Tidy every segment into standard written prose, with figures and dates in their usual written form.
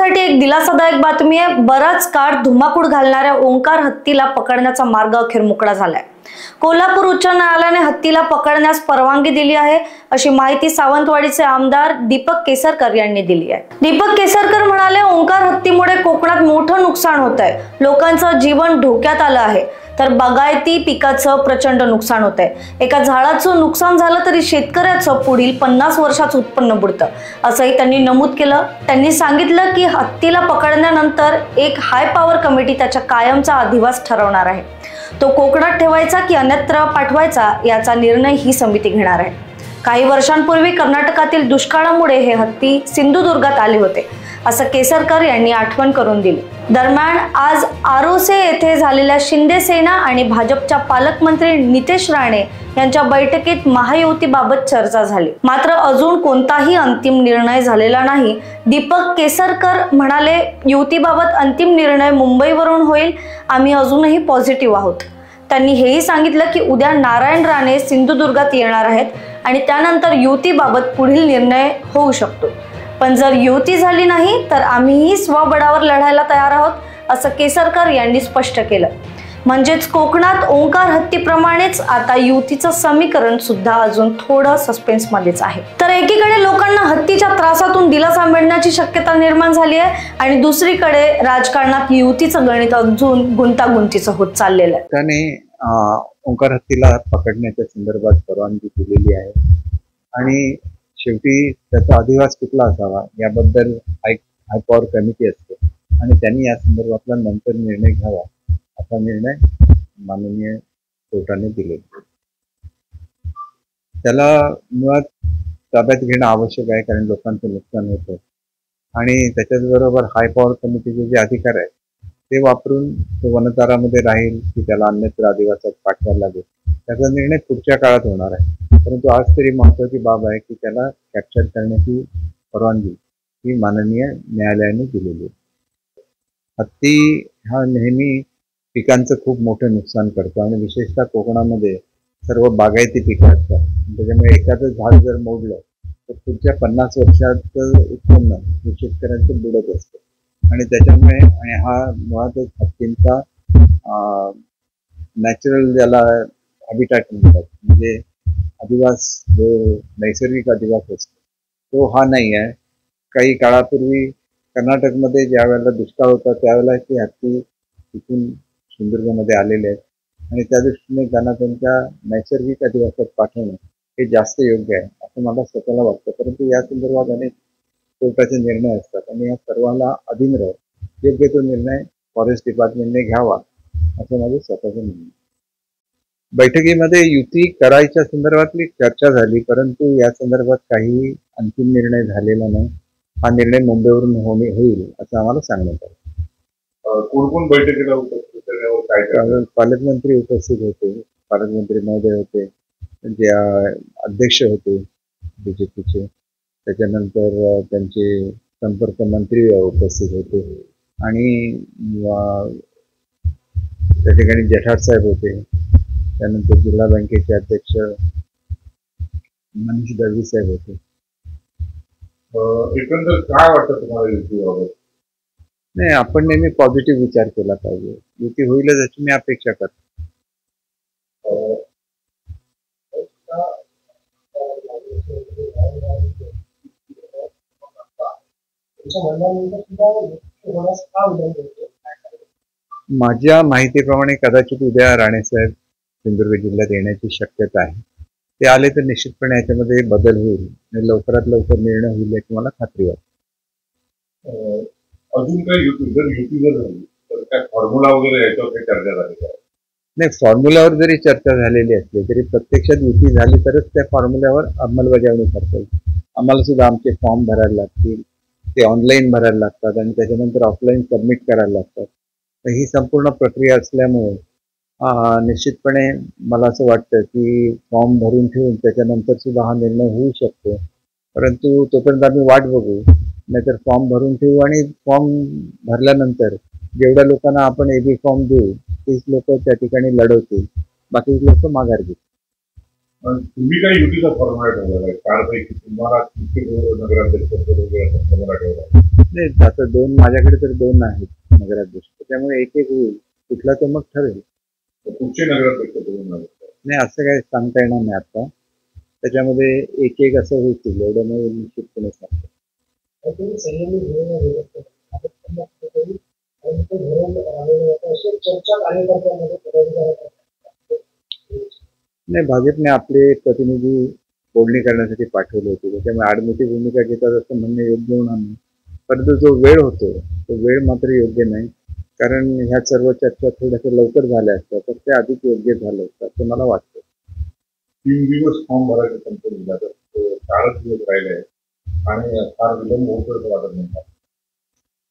कोकणासाठी एक दिलासादायक बातमी आहे। बराच काळ धुमाकूळ घालणाऱ्या ओंकार हत्तीला पकडण्याचा मार्ग अखेर मोकळा झालाय। कोल्हापूर उच्च न्यायालयाने हत्तीला पकडण्यास परवानगी दिली आहे, अशी माहिती सावंतवाडीचे आमदार दीपक केसरकर यांनी दिली आहे। दीपक केसरकर म्हणाले, ओंकार हत्तीमुळे कोकणात मोठं नुकसान होत आहे, लोकांचं जीवन धोक्यात आलं आहे, तर बागायती पिकाचं प्रचंड नुकसान होत आहे। एका झाडाचं नुकसान झालं तरी शेतकऱ्याचं पुढील 50 वर्षाचं उत्पन्न बुडतं, असंही त्यांनी नमूद केलं। त्यांनी सांगितलं की हत्तीला पकडल्यानंतर एक हाय पॉवर कमिटी त्याच्या कायमचा अधिवास ठरवणार आहे। तो कोकणात ठेवायचा की अन्यत्र पाठवायचा याचा निर्णय ही समिती घेणार आहे। काही वर्षांपूर्वी कर्नाटकातील दुष्काळामुळे हे हत्ती सिंधुदुर्गात आले होते, असं केसरकर यांनी आठवण करून दिली। दरम्यान आज आरोसे येथे झालेल्या शिंदे सेना आणि भाजपच्या पालकमंत्री नितेश राणे यांच्या बैठकीत महायुतीबाबत चर्चा झाली, मात्र अजून कोणताही अंतिम निर्णय झालेला नाही। दीपक केसरकर म्हणाले, युतीबाबत अंतिम निर्णय मुंबईवरून होईल, आम्ही अजूनही पॉझिटिव्ह आहोत। त्यांनी हेही सांगितलं की उद्या नारायण राणे सिंधुदुर्गात येणार आहेत आणि त्यानंतर युतीबाबत पुढील निर्णय होऊ शकतो, पण जर युती झाली नाही तर आम्हीही स्वबळावर लढायला तयार आहोत, असं केसरकर यांनी स्पष्ट केलं। म्हणजेच कोकणात ओंकार हत्तीप्रमाणेच आता युतीचं समीकरण सुद्धा अजून थोडं सस्पेन्समध्येच आहे। तर एकीकडे लोकांना हत्तीच्या त्रासातून दिलासा मिळण्याची शक्यता निर्माण झाली आहे आणि दुसरीकडे राजकारणात युतीचं गणित अजून गुंतागुंतीचं होत चाललेलं आहे। त्याने ओंकार हत्तीला पकडण्याच्या संदर्भात परवानगी दिलेली आहे आणि शेवटी त्याचा अधिवास कुठला असावा याबद्दल हाय पॉवर कमिटी असते आणि त्यांनी या संदर्भातला नंतर निर्णय घ्यावा, असा निर्णय माननीय कोर्टाने दिले। त्याला मुळात ताब्यात घेणं आवश्यक आहे, कारण लोकांचं नुकसान होतं आणि त्याच्याचबरोबर हाय पॉवर कमिटीचे जे अधिकार आहेत ते वापरून तो वनतारामध्ये राहील की त्याला अन्यत्र अधिवासात पाठवायला लागेल, त्याचा निर्णय पुढच्या काळात होणार आहे। परंतु आज तरी महत्त्वाची बाब आहे की त्याला कॅप्चर करण्याची परवानगी ही माननीय न्यायालयाने दिलेली आहे। हत्ती हा नेहमी पिकांचं खूप मोठं नुकसान करतो आणि विशेषतः कोकणामध्ये सर्व बागायती पिकं असतात, त्याच्यामुळे एखादं झाड जर मोडलं तर पुढच्या 50 वर्षाचं उत्पन्न हे शेतकऱ्यांचं बुडत असतं आणि त्याच्यामुळे आणि हा मुळातच हत्तींचा नॅचरल ज्याला हॅबिटॅट म्हणतात, म्हणजे अधिवास जो नैसर्गिक अधिवास असतो तो हा नाही आहे। काही काळापूर्वी कर्नाटकमध्ये ज्या वेळेला दुष्काळ होता त्यावेळेला ते हत्ती तिथून सिंधुदुर्गमध्ये आलेले आहेत आणि त्या दृष्टीने त्यांना त्यांच्या नैसर्गिक अधिवासात पाठवणं हे जास्त योग्य आहे असं मला स्वतःला वाटतं। परंतु या संदर्भात अनेक कोर्टाचे निर्णय असतात आणि या सर्वांना अधीन राहत योग्य तो निर्णय फॉरेस्ट डिपार्टमेंटने घ्यावा असं माझं स्वतःचं म्हणणं आहे। बैठकीमध्ये युती करायच्या संदर्भातली चर्चा झाली, परंतु या संदर्भात काही अंतिम निर्णय झालेला नाही। हा निर्णय मुंबईवरून होईल असं आम्हाला सांगण्यात आलं। कोण बैठकीला उपस्थित काय पालकमंत्री उपस्थित होते, पालकमंत्री महोदय होते, जे अध्यक्ष होते बीजेपीचे, त्याच्यानंतर त्यांचे संपर्क मंत्री उपस्थित होते आणि त्या ठिकाणी जठार साहेब होते, त्यानंतर जिल्हा बँकेचे अध्यक्ष मनीष दळवी साहेब होते। एकंदर काय वाटतं तुम्हाला युतीबाबत? नाही, आपण नेहमी पॉझिटिव्ह विचार केला पाहिजे, युती होईलच याची मी अपेक्षा करतो। माझ्या माहितीप्रमाणे कदाचित उद्या राणेसाहेब सिंधुदुर्ग जिल्ह्यात येण्याची शक्यता आहे। ते आले तर निश्चितपणे याच्यामध्ये बदल होईल आणि लवकरात लवकर निर्णय होईल याची मला खात्री वाटते। अजून काही युती जर झाली तर काय फॉर्म्युला वगैरे याच्यावर काही चर्चा झाली का? नाही, फॉर्म्युल्यावर जरी चर्चा झालेली असली तरी प्रत्यक्षात युती झाली तरच त्या फॉर्म्युल्यावर अंमलबजावणी करता येईल। आम्हाला सुद्धा आमचे फॉर्म भरायला लागतील, ते ऑनलाईन भरायला लागतात आणि त्याच्यानंतर ऑफलाईन सबमिट करायला लागतात। तर ही संपूर्ण प्रक्रिया असल्यामुळे निश्चितपणे मला असं वाटतं की फॉर्म भरून ठेवून त्याच्यानंतर सुद्धा हा निर्णय होऊ शकतो, परंतु तोपर्यंत आम्ही वाट बघू। नाहीतर फॉर्म भरून ठेवू आणि फॉर्म भरल्यानंतर जेवढ्या लोकांना आपण एबी फॉर्म देऊ तीच लोक त्या ठिकाणी लढवतील, बाकी लोक माघार घेतील। तुम्ही काही युतीचा फॉर्म्युला ठेवला आहे? 4 पैकी तुम्हाला नगराध्यक्ष नाही, आता माझ्याकडे तर 2 आहेत नगराध्यक्ष, त्यामुळे एक एक होईल, कुठला तर मग ठरेल. कुठचे नगराध्यक्ष तुम्ही नाही, असं काही सांगता येणार नाही आता. त्याच्यामध्ये एक एक असं होतील, एवढं नाही निश्चितपणे सांगतो. नाही, भाजपने आपले प्रतिनिधी बोलणी करण्यासाठी पाठवले होते, त्याच्यामुळे आडमुठी भूमिका घेतात असं म्हणणे योग्य होणार नाही. परंतु जो वेळ होतो तो वेळ मात्र योग्य नाही, कारण ह्या सर्व चर्चा थोड्याशा लवकर झाल्या असत्या तर ते अधिक योग्य झालं असतं असं मला वाटतं. 3 दिवस फॉर्म भरायचे कंपनीला, तर 4 दिवस राहिले आणि फार विलंब होतो असं वाटत नाही.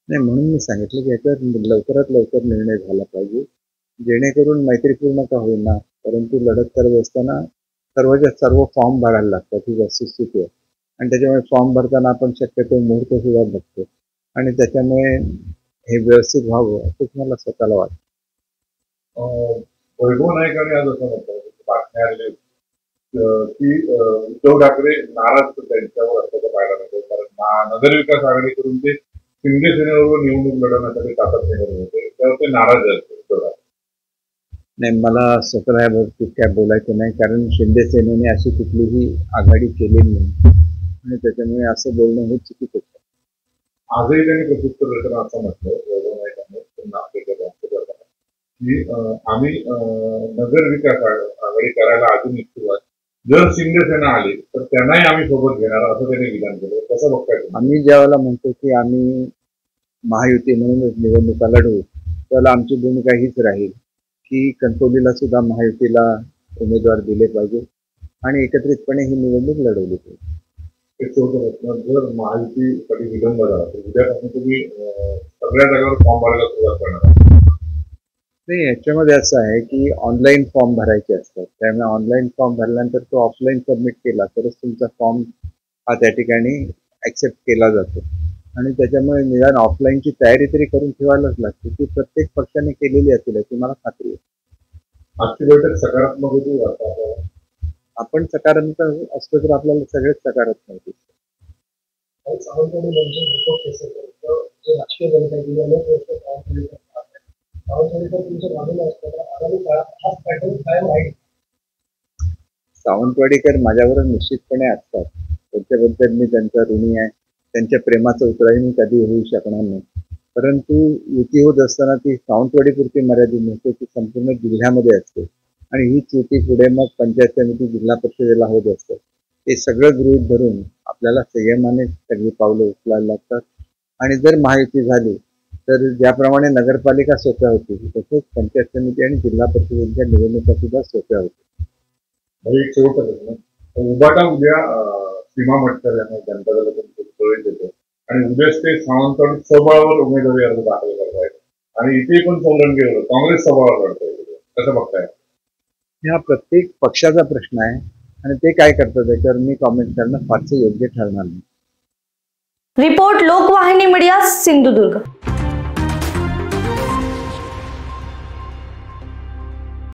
नाही, म्हणून मी सांगितलं की याच्यावर लवकरात लवकर निर्णय झाला पाहिजे, जेणेकरून मैत्रीपूर्ण का होईना परंतु लढत करत असताना सर्वच्या सर्व फॉर्म भरायला लागतात, ही वस्तुस्थिती आहे. आणि त्याच्यामुळे फॉर्म भरताना आपण शक्यतो मुहूर्त सुद्धा बघतो आणि त्याच्यामुळे हे व्यवस्थित व्हावं असंच मला स्वतःला वाटतं. वैभव नाईकांनी आज असं म्हटलं बातम्या आलेली की उद्धव ठाकरे नाराज त्यांच्यावर असल्याचं पाहायला मिळतं, कारण नगरविकास आघाडीकडून ते शिंदे सेनेबरोबर निवडणूक लढवण्यासाठी ताकद करत होते, त्यावर ते नाराज आहेत उद्धव ठाकरे. नाही, मला स्वतः या बाबतीत काय बोलायचं नाही, कारण शिंदे सेनेने अशी कुठलीही आघाडी केलेली नाही आणि त्याच्यामुळे असं बोलणं हे चुकीचं होतं. आजही त्यांनी प्रत्युत्तर देताना असं म्हटलं वैभव नाईकांनी की आम्ही नगरविकास आघाडी करायला अजून इच्छुक आहोत, जर शिंदे सेना आली तर त्यांनाही आम्ही सोबत घेणार असं त्यांनी विधान केलं. कसं बघताय? आम्ही ज्यावेळेला म्हणतो की आम्ही महायुती म्हणूनच निवडणुका लढवू, त्याला आमची भूमिका हीच राहील की कणकवलीला सुद्धा महायुतीला उमेदवार दिले पाहिजे आणि एकत्रितपणे ही निवडणूक लढवली पाहिजे. जर महायुतीसाठी विलंब झाला तर उद्यापासून तुम्ही सगळ्या जागेवर फॉर्म भरायला सुरुवात करणार? नाही, याच्यामध्ये असं आहे की ऑनलाईन फॉर्म भरायचे असतात, त्यामुळे ऑनलाईन फॉर्म भरल्यानंतर तो ऑफलाईन सबमिट केला तरच तुमचा फॉर्म हा त्या ठिकाणी ॲक्सेप्ट केला जातो आणि त्याच्यामुळे निदान ऑफलाईनची तयारी तरी करून ठेवायलाच लागते, ती प्रत्येक पक्षाने केलेली असेल याची मला खात्री आहे. आजची बैठक सकारात्मक होती वाटतं. आपण सकारात्मक असतो तर आपल्याला सगळेच सकारात्मक दिसतं. सावंतवाडीकर माझ्यावर निश्चितपणे असतात, त्याच्याबद्दल मी त्यांचा ऋणी आहे, त्यांच्या प्रेमाचं उतराही मी कधी होऊ शकणार नाही. परंतु युती होत असताना ती सावंतवाडीपुरती मर्यादित नसते, ती संपूर्ण जिल्ह्यामध्ये असते आणि ही युती पुढे मग पंचायत समिती जिल्हा परिषदेला होत असते. हे सगळं गृहीत धरून आपल्याला संयमाने सगळी पावलं उचलायला लागतात आणि जर महायुती झाली तर ज्याप्रमाणे नगरपालिका सोप्या होतील तसेच पंचायत समिती आणि जिल्हा परिषदेच्या निवडणुका सुद्धा सोप्या होतील. एक शेवट उबाटा उद्या सीमा मटकर यांना जनता दलातून प्रवेश देतो आणि उद्याच ते सावंतवाडी स्वबळावर उमेदवारी अर्ज दाखल करत आहेत आणि इथे पण सोलंकीवर काँग्रेस स्वबळावर लढतोय, कसं बघताय? हा प्रत्येक पक्षाचा प्रश्न आहे आणि ते काय करतात त्याच्यावर मी कॉमेंट करणं फारसं योग्य ठरणार नाही. Report Lokvahini media, Sindhudurg.